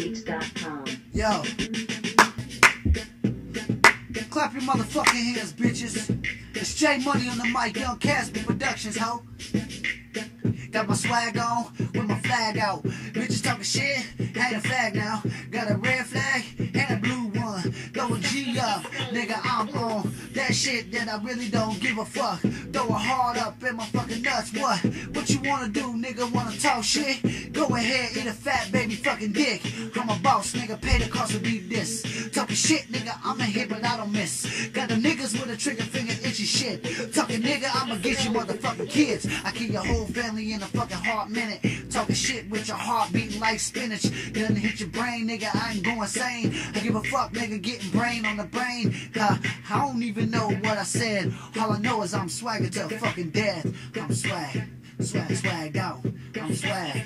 trendybeats.com. Yo. Clap your motherfucking hands, bitches. It's J Money on the mic, Young Casby Productions, ho. Got my swag on, with my flag out. Bitches talking shit, ain't a flag now. Got a red flag and a blue one. Throw a G up, nigga, I'm on that shit that I really don't give a fuck. Throw a heart up in my fucking nuts, what? What you wanna do, nigga, wanna talk shit? Go ahead, eat a fat baby fucking dick. I'm a boss, nigga, pay the cost to be this. Talking shit, nigga, I'm a hit but I don't miss. Got the niggas with a trigger finger itchy shit. Talking nigga, I'ma get you motherfucking kids. I kill your whole family in a fucking hard minute. Talking shit with your heart beating like spinach. Gonna hit your brain, nigga, I ain't going sane. I give a fuck, nigga, getting brain on the brain. I don't even know what I said. All I know is I'm swagging to fucking death. I'm swagged out. I'm swag,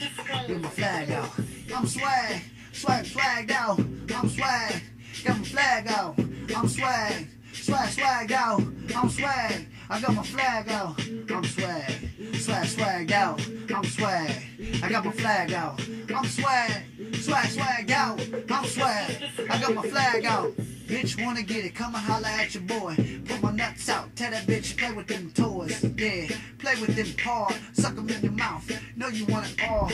with my flag out. I'm swagged out. I'm swag, got my flag out. I'm swagged out. I'm swag, I got my flag out. I'm swagged out. I'm swag, I got my flag out. I'm swagged out. I'm swag, I got my flag out. Bitch wanna get it, come and holla at your boy. Put my nuts out, tell that bitch play with them toys. Yeah, play with them paws, suck them in the mouth. Know you want it all,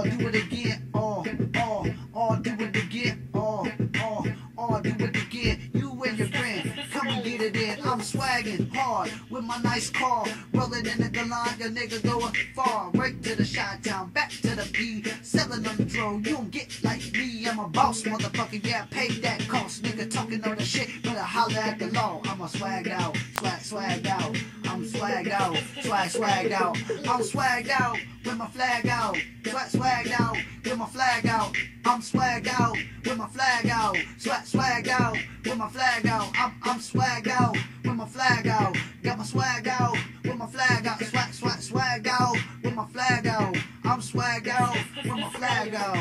do it again, all, do it again, all, do it again. You and your friend, come and get it in. I'm swagging hard with my nice car, rolling in the Galant, your nigga going far. Right to the Chi-Town, back to the P, selling on the draw. You don't get like me, I'm a boss, motherfucker. Yeah, pay that cost, nigga. Talking all the shit, better holler at the law. I'm a swagged out, swagged out. I'm swagged out, swagged out. I'm swagged out with my flag out, swagged out with my flag out. I'm swagged out with my flag out, swagged out with my flag out. I'm swagged out with my flag out. Got my swag out with my flag out, swagged out with my flag out. I'm swagged out with my flag out.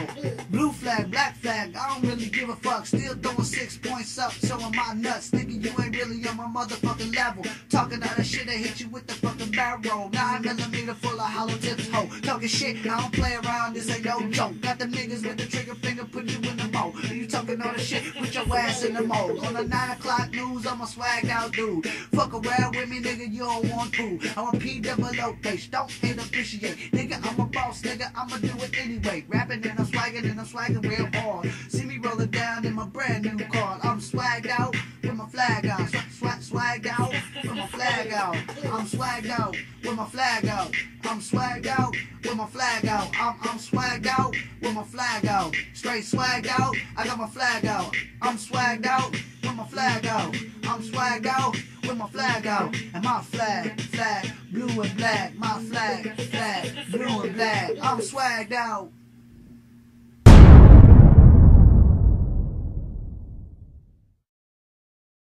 Blue flag, black flag, I don't really give a fuck. Still throwing 6 points up, showing my nuts. Nigga, you ain't really on my motherfucking level. Talking all that shit, I hit you with the fucking barrel. 9mm full of hollow tips, ho. Talking shit, I don't play around, this ain't no joke. Got the niggas with the trigger finger, put you in the mold. You talking all the shit, put your ass in the mold. On the 9 o'clock news, I'm a swagged out dude. Fuck around with me, nigga, you don't want to. I'm a P-double-O bitch, don't hate, appreciate. Nigga, I'm a boss, nigga, I'ma do it anyway. Rapping and I'm swagging real hard. See me rolling down in my brand new car. I'm swagged out with my flag out. Swagged out with my flag out. I'm swagged out with my flag out. I'm swagged out with my flag out. I'm swagged out with my flag out. Straight swagged out, I got my flag out. I'm swagged out with my flag out. I'm swagged out with my flag out. And my flag, blue and black. My flag, blue and black. I'm swagged out.